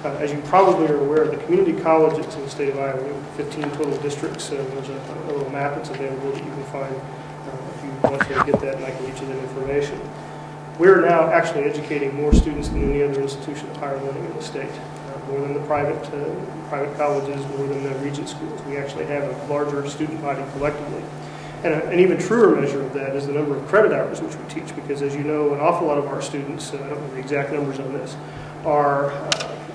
As you probably are aware, the community colleges in the state of Iowa, we have 15 total districts. There's a little map that's available that you can find if you want to get that, and I can get you that information. We're now actually educating more students than any other institution of higher learning in the state. More than the private colleges, more than the regent schools. We actually have a larger student body collectively. And an even truer measure of that is the number of credit hours which we teach, because as you know, an awful lot of our students, I don't know the exact numbers on this, are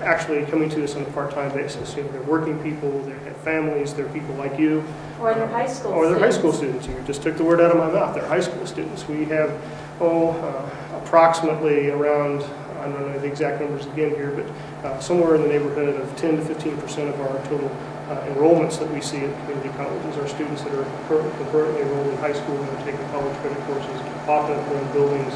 actually coming to us on a part-time basis. You know, they're working people, they have families, they're people like you. Or they're high school students. Or they're high school students. You just took the word out of my mouth. They're high school students. We have, approximately around, I don't know the exact numbers again here, but somewhere in the neighborhood of 10 to 15% of our total enrollments that we see at community colleges are students that are concurrently enrolled in high school and are taking college credit courses, often in their own buildings.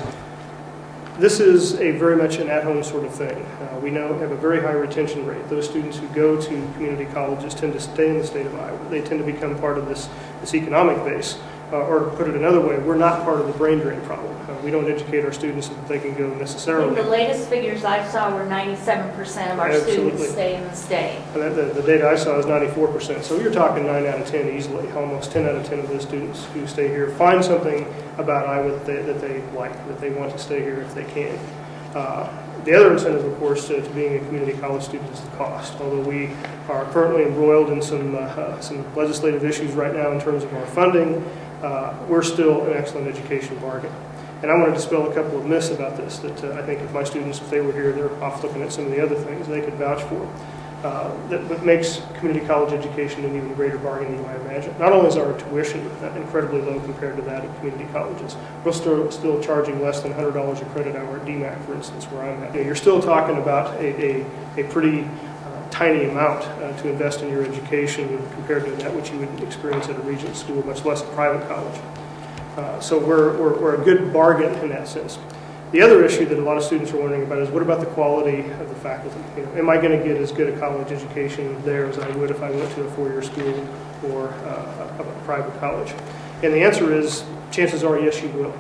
This is a very much an at-home sort of thing. We know have a very high retention rate. Those students who go to community colleges tend to stay in the state of Iowa. They tend to become part of this economic base. Or to put it another way, we're not part of the brain drain problem. We don't educate our students so that they can go necessarily. The latest figures I saw were 97% of our students stay in the state. And the data I saw is 94%. So you're talking 9 out of 10 easily. Almost 10 out of 10 of those students who stay here find something about Iowa that they like, that they want to stay here if they can. The other incentive, of course, to being a community college student is the cost. Although we are currently embroiled in some legislative issues right now in terms of our funding, we're still an excellent education bargain. And I want to dispel a couple of myths about this that I think if my students, if they were here, they're off looking at some of the other things they could vouch for. That makes community college education an even greater bargain than you might imagine. Not only is our tuition incredibly low compared to that of community colleges, we're still charging less than $100 a credit hour at DMACC, for instance, where I'm at. You're still talking about a pretty tiny amount to invest in your education compared to that which you would experience at a regent school, much less a private college. So we're a good bargain in that sense. The other issue that a lot of students are wondering about is what about the quality of the faculty? You know, am I going to get as good a college education there as I would if I went to a four-year school or a private college? And the answer is, chances are, yes, you will.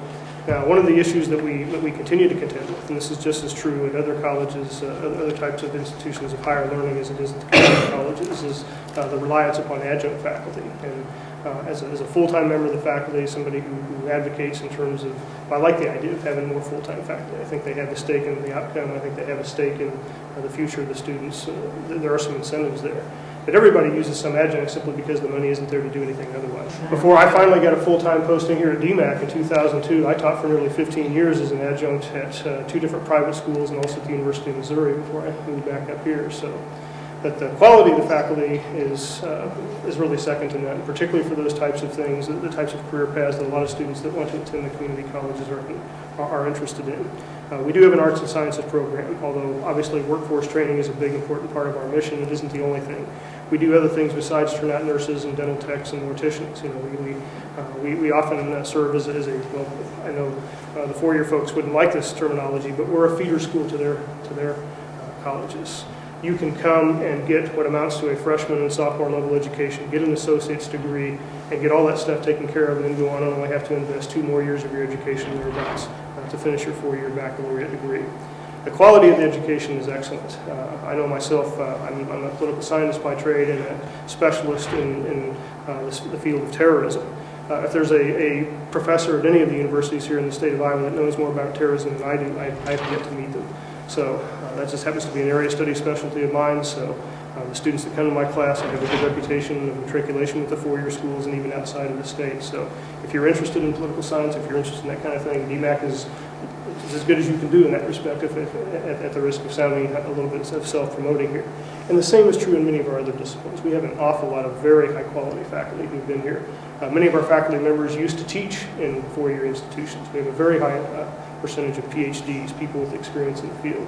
Now, one of the issues that we continue to contend with, and this is just as true at other colleges, other types of institutions of higher learning as it is at the community colleges, is the reliance upon adjunct faculty. And as a full-time member of the faculty, somebody who advocates in terms of, I like the idea of having more full-time faculty. I think they have a stake in the outcome. I think they have a stake in the future of the students. There are some incentives there. But everybody uses some adjunct simply because the money isn't there to do anything otherwise. Before I finally got a full-time posting here at DMACC in 2002, I taught for nearly 15 years as an adjunct at two different private schools and also at the University of Missouri before I moved back up here. So, but the quality of the faculty is really second to none, particularly for those types of things, the types of career paths that a lot of students that want to attend the community colleges are interested in. We do have an arts and sciences program, although obviously workforce training is a big important part of our mission. It isn't the only thing. We do other things besides turn out nurses and dental techs and morticians. You know, we often serve as a well, I know the four-year folks wouldn't like this terminology, but we're a feeder school to their colleges. You can come and get what amounts to a freshman and sophomore level education, get an associate's degree, and get all that stuff taken care of, and then go on and only have to invest 2 more years of your education thereabouts to finish your 4-year baccalaureate degree. The quality of the education is excellent. I know myself, I'm a political scientist by trade and a specialist in the field of terrorism. If there's a professor at any of the universities here in the state of Iowa that knows more about terrorism than I do, I have yet to meet them. So that just happens to be an area of study specialty of mine. So the students that come to my class, I have a good reputation of matriculation with the 4-year schools and even outside of the state. So if you're interested in political science, if you're interested in that kind of thing, DMACC is as good as you can do in that respect, at the risk of sounding a little bit of self-promoting here. And the same is true in many of our other disciplines. We have an awful lot of very high-quality faculty who've been here. Many of our faculty members used to teach in 4-year institutions. We have a very high percentage of PhDs, people with experience in the field.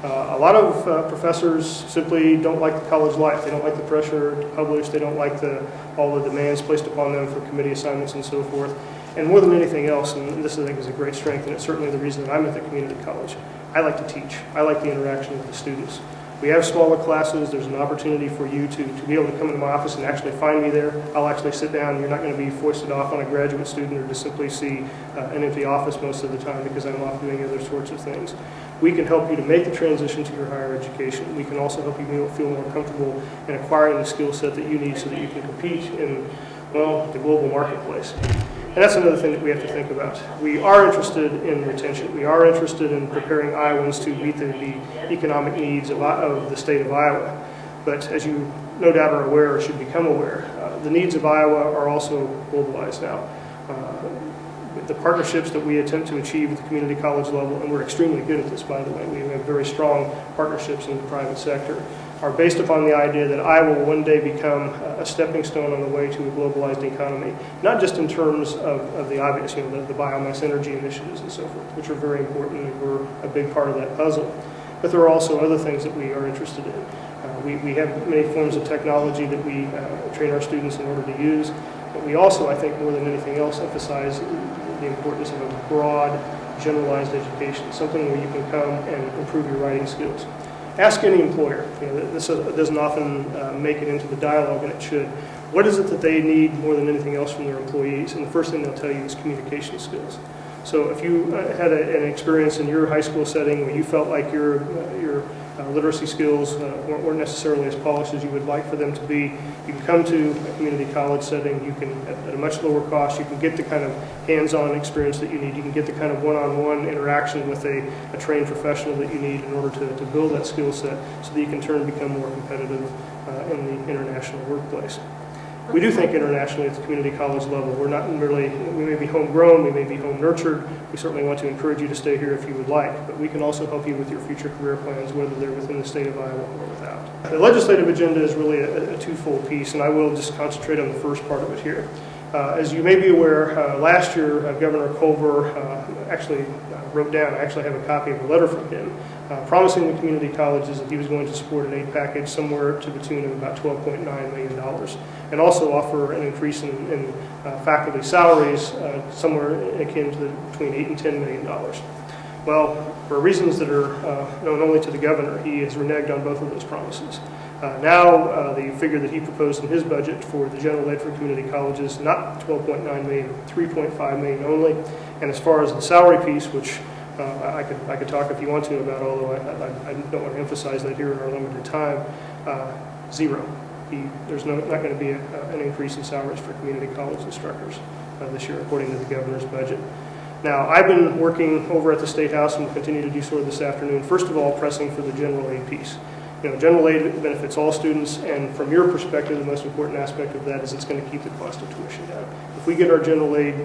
A lot of professors simply don't like the college life. They don't like the pressure to publish. They don't like all the demands placed upon them for committee assignments and so forth. And more than anything else, and this I think is a great strength, and it's certainly the reason that I'm at the community college, I like to teach. I like the interaction with the students. We have smaller classes. There's an opportunity for you to be able to come into my office and actually find me there. I'll actually sit down. You're not going to be foisted off on a graduate student or just simply see an empty office most of the time because I'm off doing other sorts of things. We can help you to make the transition to your higher education. We can also help you feel more comfortable in acquiring the skill set that you need so that you can compete in, well, the global marketplace. And that's another thing that we have to think about. We are interested in retention. We are interested in preparing Iowans to meet the economic needs of the state of Iowa. But as you no doubt are aware or should become aware, the needs of Iowa are also globalized now. The partnerships that we attempt to achieve at the community college level, and we're extremely good at this, by the way, we have very strong partnerships in the private sector, are based upon the idea that Iowa will one day become a stepping stone on the way to a globalized economy, not just in terms of the obvious, the biomass energy initiatives and so forth, which are very important and we're a big part of that puzzle. But there are also other things that we are interested in. We have many forms of technology that we train our students in order to use, but we also, I think, more than anything else, emphasize the importance of a broad, generalized education, something where you can come and improve your writing skills. Ask any employer. This doesn't often make it into the dialogue, and it should. What is it that they need more than anything else from their employees? And the first thing they'll tell you is communication skills. So if you had an experience in your high school setting where you felt like your literacy skills weren't necessarily as polished as you would like for them to be, you can come to a community college setting. You can, at a much lower cost, you can get the kind of hands-on experience that you need. You can get the kind of one-on-one interaction with a trained professional that you need in order to build that skill set so that you can turn and become more competitive in the international workplace. We do think internationally at the community college level. We're not merely, we may be homegrown, we may be home nurtured. We certainly want to encourage you to stay here if you would like, but we can also help you with your future career plans, whether they're within the state of Iowa or without. The legislative agenda is really a twofold piece, and I will just concentrate on the first part of it here. As you may be aware, last year Governor Culver actually wrote down, I actually have a copy of a letter from him, promising the community colleges that he was going to support an aid package somewhere to the tune of about $12.9 million, and also offer an increase in faculty salaries somewhere akin to between $8 and $10 million. Well, for reasons that are known only to the governor, he has reneged on both of those promises. Now, the figure that he proposed in his budget for the general aid for community colleges, not $12.9 million, $3.5 million only. And as far as the salary piece, which I could talk if you want to about, although I don't want to emphasize that here in our limited time, zero. There's not going to be an increase in salaries for community college instructors this year, according to the governor's budget. Now, I've been working over at the State House and will continue to do so this afternoon, first of all, pressing for the general aid piece. General aid benefits all students, and from your perspective, the most important aspect of that is it's going to keep the cost of tuition down. If we get our general aid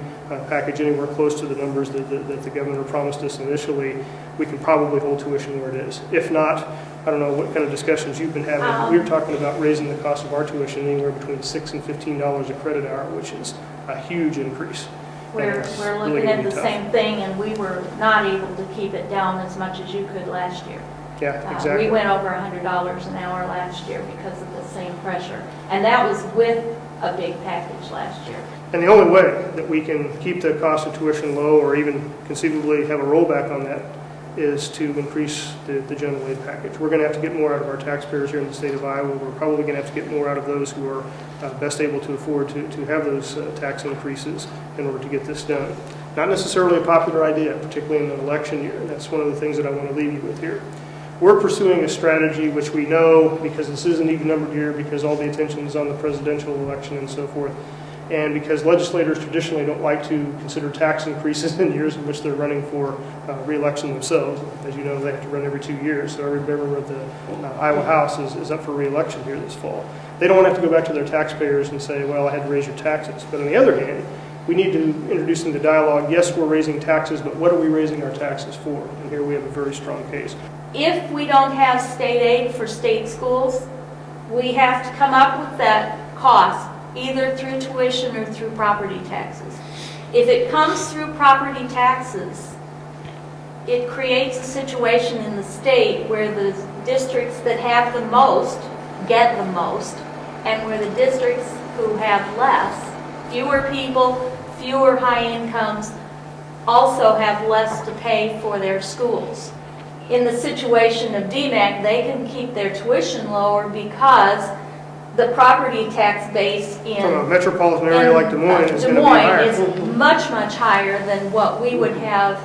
package anywhere close to the numbers that the governor promised us initially, we can probably hold tuition where it is. If not, I don't know what kind of discussions you've been having. We're talking about raising the cost of our tuition anywhere between $6 and $15 a credit hour, which is a huge increase. We're looking at the same thing, and we were not able to keep it down as much as you could last year. Yeah, exactly. We went over $100 an hour last year because of the same pressure. And that was with a big package last year. And the only way that we can keep the cost of tuition low or even conceivably have a rollback on that is to increase the general aid package. We're going to have to get more out of our taxpayers here in the state of Iowa. We're probably going to have to get more out of those who are best able to afford to have those tax increases in order to get this done. Not necessarily a popular idea, particularly in an election year. And that's one of the things that I want to leave you with here. We're pursuing a strategy which we know, because this is an even-numbered year, because all the attention is on the presidential election and so forth, and because legislators traditionally don't like to consider tax increases in years in which they're running for re-election themselves. As you know, they have to run every 2 years, so every member of the Iowa House is up for re-election here this fall. They don't want to have to go back to their taxpayers and say, well, I had to raise your taxes. But on the other hand, we need to introduce into dialogue, yes, we're raising taxes, but what are we raising our taxes for? And here we have a very strong case. If we don't have state aid for state schools, we have to come up with that cost, either through tuition or through property taxes. If it comes through property taxes, it creates a situation in the state where the districts that have the most get the most, and where the districts who have less, fewer people, fewer high incomes, also have less to pay for their schools. In the situation of DMACC, they can keep their tuition lower because the property tax base in from a metropolitan area like Des Moines is going to be higher. Is much, much higher than what we would have